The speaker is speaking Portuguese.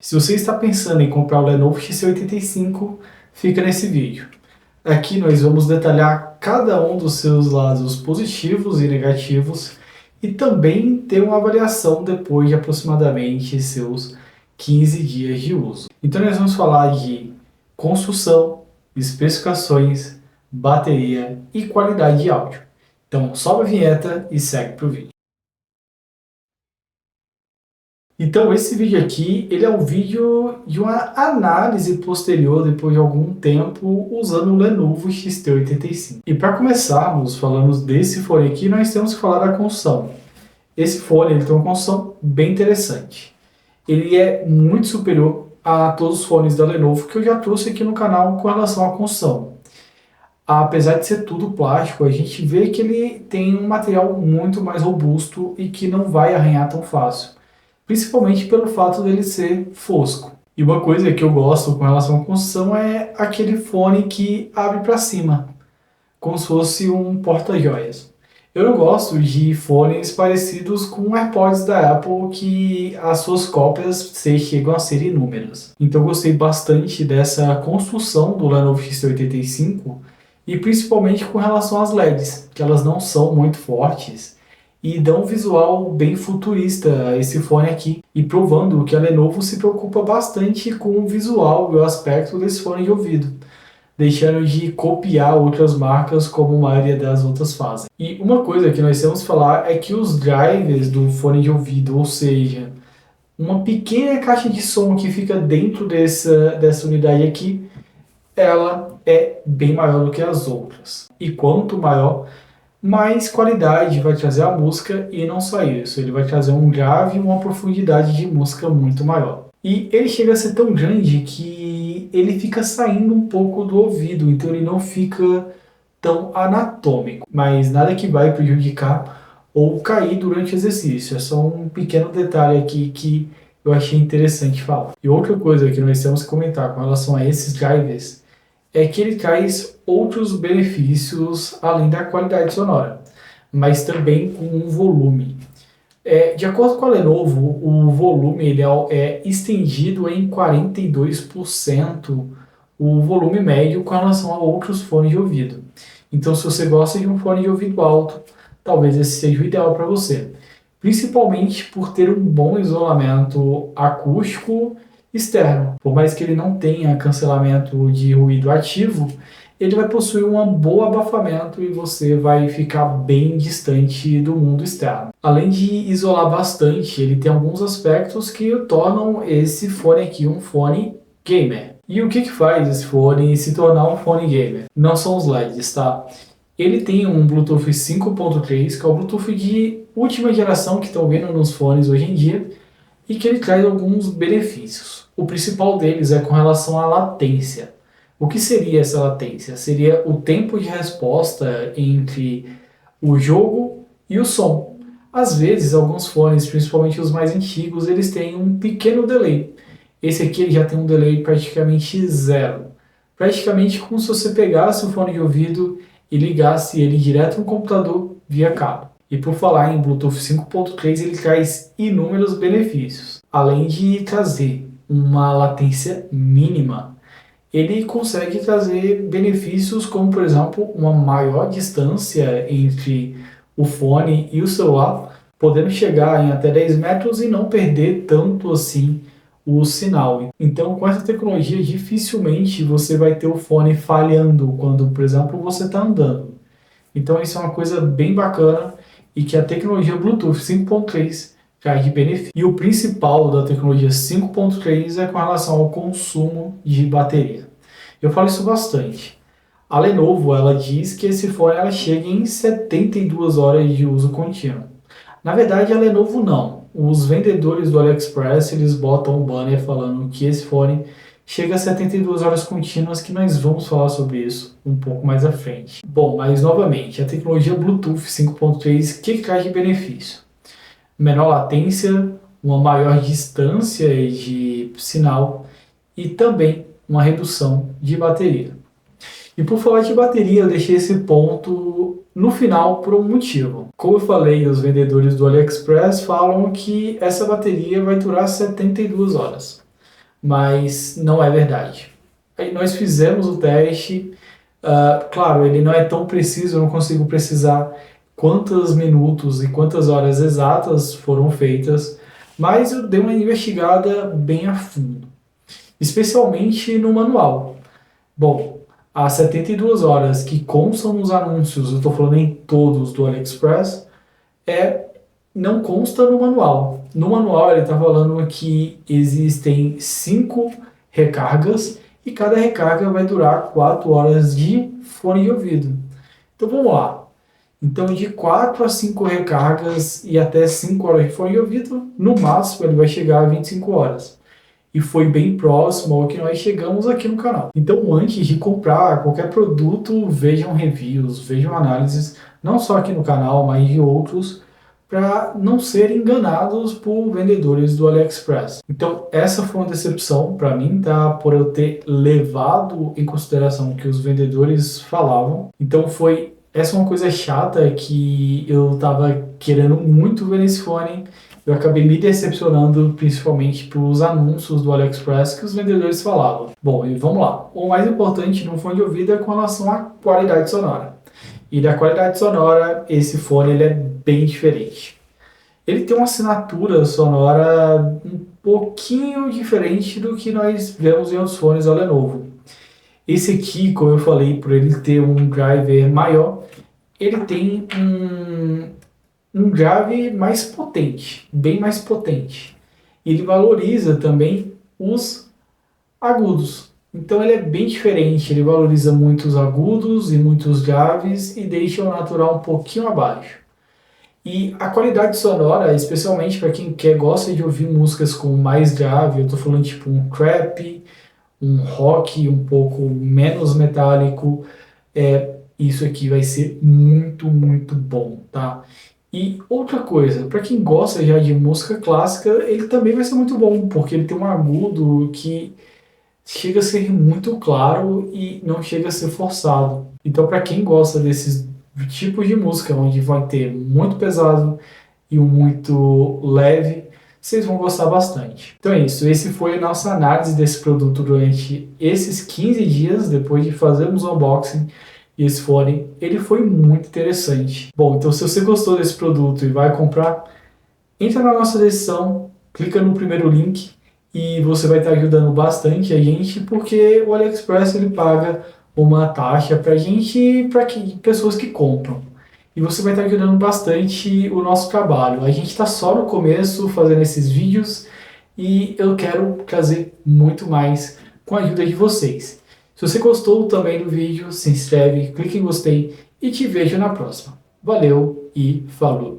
Se você está pensando em comprar o Lenovo X85, fica nesse vídeo. Aqui nós vamos detalhar cada um dos seus lados positivos e negativos e também ter uma avaliação depois de aproximadamente seus 15 dias de uso. Então nós vamos falar de construção, especificações, bateria e qualidade de áudio. Então sobe a vinheta e segue para o vídeo. Então esse vídeo aqui, ele é um vídeo de uma análise posterior, depois de algum tempo, usando o Lenovo X-T85. E para começarmos falando desse fone aqui, nós temos que falar da construção. Esse fone ele tem uma construção bem interessante. Ele é muito superior a todos os fones da Lenovo que eu já trouxe aqui no canal com relação à construção. Apesar de ser tudo plástico, a gente vê que ele tem um material muito mais robusto e que não vai arranhar tão fácil. Principalmente pelo fato dele ser fosco. E uma coisa que eu gosto com relação à construção é aquele fone que abre para cima, como se fosse um porta-joias. Eu não gosto de fones parecidos com o AirPods da Apple, que as suas cópias chegam a ser inúmeras. Então eu gostei bastante dessa construção do Lenovo X-T85 e principalmente com relação às LEDs, que elas não são muito fortes e dão um visual bem futurista a esse fone aqui, e provando que a Lenovo se preocupa bastante com o visual e o aspecto desse fone de ouvido, deixando de copiar outras marcas como a maioria das outras fazem. E uma coisa que nós temos que falar é que os drivers do fone de ouvido, ou seja, uma pequena caixa de som que fica dentro dessa unidade aqui, ela é bem maior do que as outras. E quanto maior, mais qualidade vai trazer a música, e não só isso, ele vai trazer um grave e uma profundidade de música muito maior. E ele chega a ser tão grande que ele fica saindo um pouco do ouvido, então ele não fica tão anatômico, mas nada que vai prejudicar ou cair durante o exercício. É só um pequeno detalhe aqui que eu achei interessante falar. E outra coisa que nós temos que comentar com relação a esses drivers é que ele traz outros benefícios além da qualidade sonora, mas também com um volume. De acordo com a Lenovo, o volume ele é estendido em 42% o volume médio com relação a outros fones de ouvido. Então, se você gosta de um fone de ouvido alto, talvez esse seja o ideal para você, principalmente por ter um bom isolamento acústico externo. Por mais que ele não tenha cancelamento de ruído ativo, ele vai possuir um bom abafamento e você vai ficar bem distante do mundo externo. Além de isolar bastante, ele tem alguns aspectos que tornam esse fone aqui um fone gamer. E o que faz esse fone se tornar um fone gamer? Não são os LEDs, tá? Ele tem um Bluetooth 5.3, que é o Bluetooth de última geração que estão vendo nos fones hoje em dia, e que ele traz alguns benefícios. O principal deles é com relação à latência. O que seria essa latência? Seria o tempo de resposta entre o jogo e o som. Às vezes, alguns fones, principalmente os mais antigos, eles têm um pequeno delay. Esse aqui ele já tem um delay praticamente zero. Praticamente como se você pegasse o fone de ouvido e ligasse ele direto no computador via cabo. E por falar em Bluetooth 5.3, ele traz inúmeros benefícios. Além de trazer uma latência mínima, ele consegue trazer benefícios como, por exemplo, uma maior distância entre o fone e o celular, podendo chegar em até 10 metros e não perder tanto assim o sinal. Então, com essa tecnologia, dificilmente você vai ter o fone falhando quando, por exemplo, você está andando. Então, isso é uma coisa bem bacana e que a tecnologia Bluetooth 5.3 traz de benefício. E o principal da tecnologia 5.3 é com relação ao consumo de bateria. Eu falo isso bastante. A Lenovo ela diz que esse fone ela chega em 72 horas de uso contínuo. Na verdade, a Lenovo não. Os vendedores do AliExpress eles botam um banner falando que esse fone chega a 72 horas contínuas, que nós vamos falar sobre isso um pouco mais à frente. Bom, mas novamente, a tecnologia Bluetooth 5.3, o que traz de benefício? Menor latência, uma maior distância de sinal e também uma redução de bateria. E por falar de bateria, eu deixei esse ponto no final por um motivo. Como eu falei, os vendedores do AliExpress falam que essa bateria vai durar 72 horas. mas não é verdade. Aí nós fizemos o teste, claro, ele não é tão preciso, eu não consigo precisar quantos minutos e quantas horas exatas foram feitas, mas eu dei uma investigada bem a fundo, especialmente no manual. Bom, as 72 horas que constam nos anúncios, eu estou falando em todos do AliExpress, não consta no manual. No manual ele está falando que existem 5 recargas e cada recarga vai durar 4 horas de fone de ouvido. Então vamos lá. Então de 4 a 5 recargas e até 5 horas de fone de ouvido, no máximo ele vai chegar a 25 horas. E foi bem próximo ao que nós chegamos aqui no canal. Então, antes de comprar qualquer produto, vejam reviews, vejam análises, não só aqui no canal, mas de outros, para não serem enganados por vendedores do AliExpress. Então, essa foi uma decepção para mim, tá? Por eu ter levado em consideração o que os vendedores falavam. Então, essa é uma coisa chata que eu estava querendo muito ver nesse fone. Eu acabei me decepcionando principalmente pelos anúncios do AliExpress que os vendedores falavam. Bom, e vamos lá. O mais importante no fone de ouvido é com relação à qualidade sonora. E da qualidade sonora, esse fone ele é bem diferente. Ele tem uma assinatura sonora um pouquinho diferente do que nós vemos em outros fones da Lenovo. Esse aqui, como eu falei, por ele ter um driver maior, ele tem um grave mais potente, bem mais potente. Ele valoriza também os agudos. Então ele é bem diferente, ele valoriza muitos agudos e muitos graves e deixa o natural um pouquinho abaixo. E a qualidade sonora, especialmente para quem gosta de ouvir músicas com mais grave, eu estou falando tipo um trap, um rock um pouco menos metálico, isso aqui vai ser muito, muito bom, tá? E outra coisa, para quem gosta já de música clássica, ele também vai ser muito bom, porque ele tem um agudo que chega a ser muito claro e não chega a ser forçado. Então, para quem gosta desses tipos de música, onde vai ter muito pesado e um muito leve, vocês vão gostar bastante. Então é isso, esse foi a nossa análise desse produto durante esses 15 dias, depois de fazermos o unboxing. E esse fone, ele foi muito interessante. Bom, então se você gostou desse produto e vai comprar, entra na nossa descrição, clica no primeiro link e você vai estar ajudando bastante a gente, porque o AliExpress ele paga uma taxa para a gente, para pessoas que compram. E você vai estar ajudando bastante o nosso trabalho. A gente está só no começo fazendo esses vídeos e eu quero trazer muito mais com a ajuda de vocês. Se você gostou também do vídeo, se inscreve, clique em gostei e te vejo na próxima. Valeu e falou!